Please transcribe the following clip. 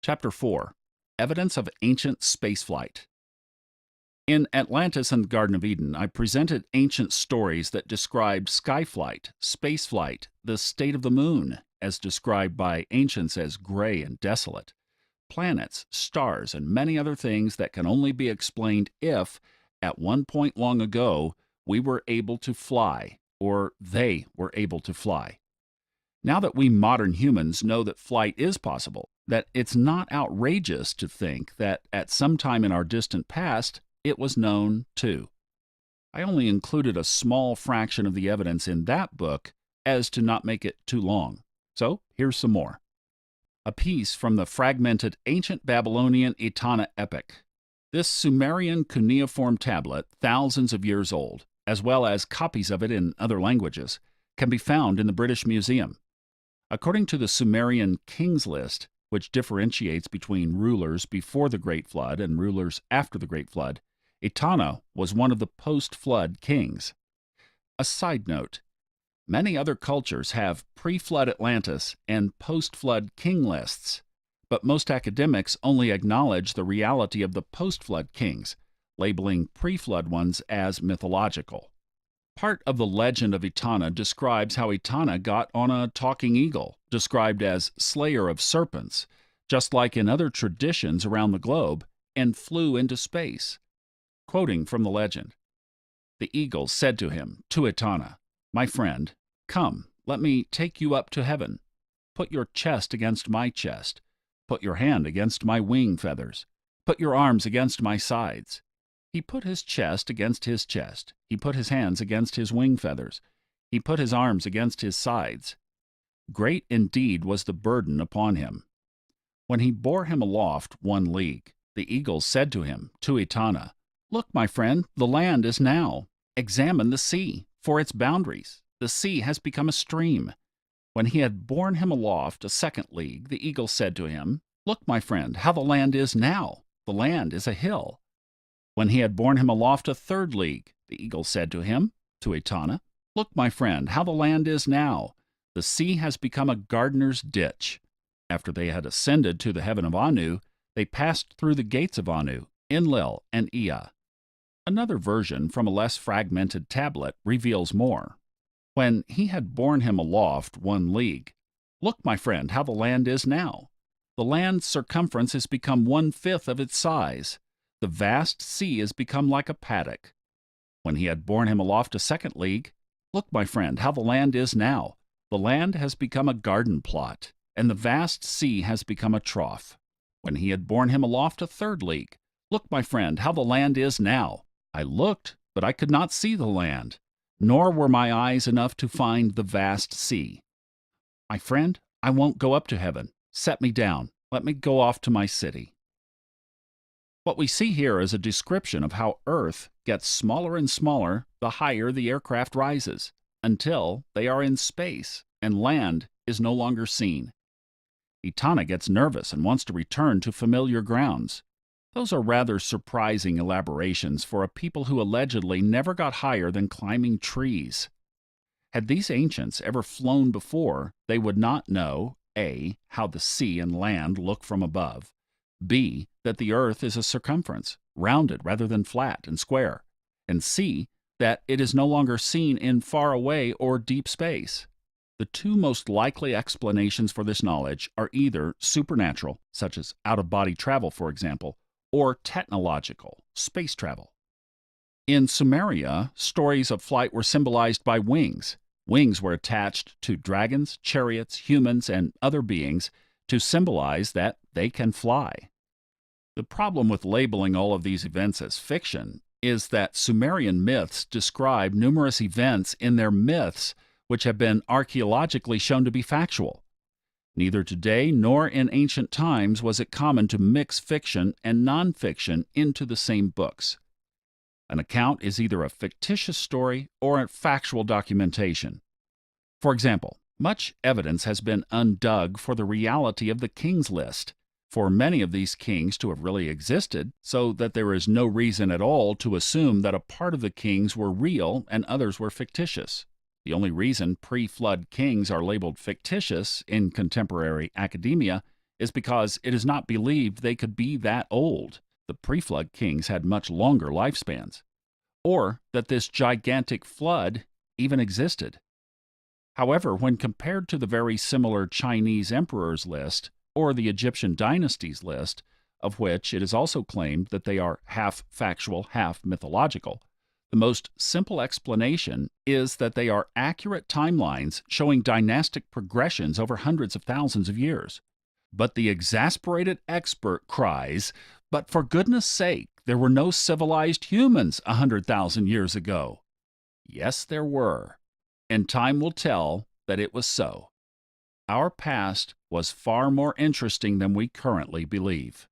Chapter 4. Evidence of Ancient Spaceflight. In Atlantis and the Garden of Eden, I presented ancient stories that described skyflight, spaceflight, the state of the moon, as described by ancients as gray and desolate, planets, stars, and many other things that can only be explained if, at one point long ago, we were able to fly, or they were able to fly. Now that we modern humans know that flight is possible, that it's not outrageous to think that at some time in our distant past, it was known too. I only included a small fraction of the evidence in that book as to not make it too long. So here's some more. A piece from the fragmented ancient Babylonian Etana epic. This Sumerian cuneiform tablet, thousands of years old, as well as copies of it in other languages, can be found in the British Museum. According to the Sumerian Kings List, which differentiates between rulers before the Great Flood and rulers after the Great Flood, Etana was one of the post-flood kings. A side note, many other cultures have pre-flood Atlantis and post-flood king lists, but most academics only acknowledge the reality of the post-flood kings, labeling pre-flood ones as mythological. Part of the legend of Etana describes how Etana got on a talking eagle, described as slayer of serpents, just like in other traditions around the globe, and flew into space. Quoting from the legend, "The eagle said to him, to Etana, 'My friend, come, let me take you up to heaven. Put your chest against my chest. Put your hand against my wing feathers. Put your arms against my sides.' He put his chest against his chest. He put his hands against his wing feathers. He put his arms against his sides. Great indeed was the burden upon him. When he bore him aloft 1 league, the eagle said to him, to Etana, 'Look, my friend, the land is now. Examine the sea, for its boundaries. The sea has become a stream.' When he had borne him aloft a 2nd league, the eagle said to him, 'Look, my friend, how the land is now. The land is a hill.' When he had borne him aloft a 3rd league, the eagle said to him, to Etana, 'Look, my friend, how the land is now. The sea has become a gardener's ditch.' After they had ascended to the heaven of Anu, they passed through the gates of Anu, Enlil, and Ea." Another version from a less fragmented tablet reveals more. When he had borne him aloft 1 league, "Look, my friend, how the land is now. The land's circumference has become 1/5 of its size. The vast sea has become like a paddock." When he had borne him aloft a 2nd league, "Look, my friend, how the land is now. The land has become a garden plot, and the vast sea has become a trough." When he had borne him aloft a 3rd league, "Look, my friend, how the land is now. I looked, but I could not see the land, nor were my eyes enough to find the vast sea. My friend, I won't go up to heaven. Set me down. Let me go off to my city." What we see here is a description of how Earth gets smaller and smaller the higher the aircraft rises, until they are in space and land is no longer seen. Etana gets nervous and wants to return to familiar grounds. Those are rather surprising elaborations for a people who allegedly never got higher than climbing trees. Had these ancients ever flown before, they would not know A, how the sea and land look from above, B, that the Earth is a circumference, rounded rather than flat and square, and C, that it is no longer seen in far away or deep space. The 2 most likely explanations for this knowledge are either supernatural, such as out-of-body travel, for example, or technological, space travel. In Sumeria, stories of flight were symbolized by wings. Wings were attached to dragons, chariots, humans, and other beings to symbolize that they can fly. The problem with labeling all of these events as fiction is that Sumerian myths describe numerous events in their myths which have been archaeologically shown to be factual. Neither today nor in ancient times was it common to mix fiction and non-fiction into the same books. An account is either a fictitious story or a factual documentation. For example, much evidence has been undug for the reality of the Kings List, for many of these kings to have really existed, so that there is no reason at all to assume that a part of the kings were real and others were fictitious. The only reason pre-flood kings are labeled fictitious in contemporary academia is because it is not believed they could be that old. The pre-flood kings had much longer lifespans. Or that this gigantic flood even existed. However, when compared to the very similar Chinese emperors list or the Egyptian dynasties list, of which it is also claimed that they are half factual, half mythological, the most simple explanation is that they are accurate timelines showing dynastic progressions over hundreds of thousands of years. But the exasperated expert cries, "But for goodness sake, there were no civilized humans 100,000 years ago." Yes, there were, and time will tell that it was so. Our past was far more interesting than we currently believe.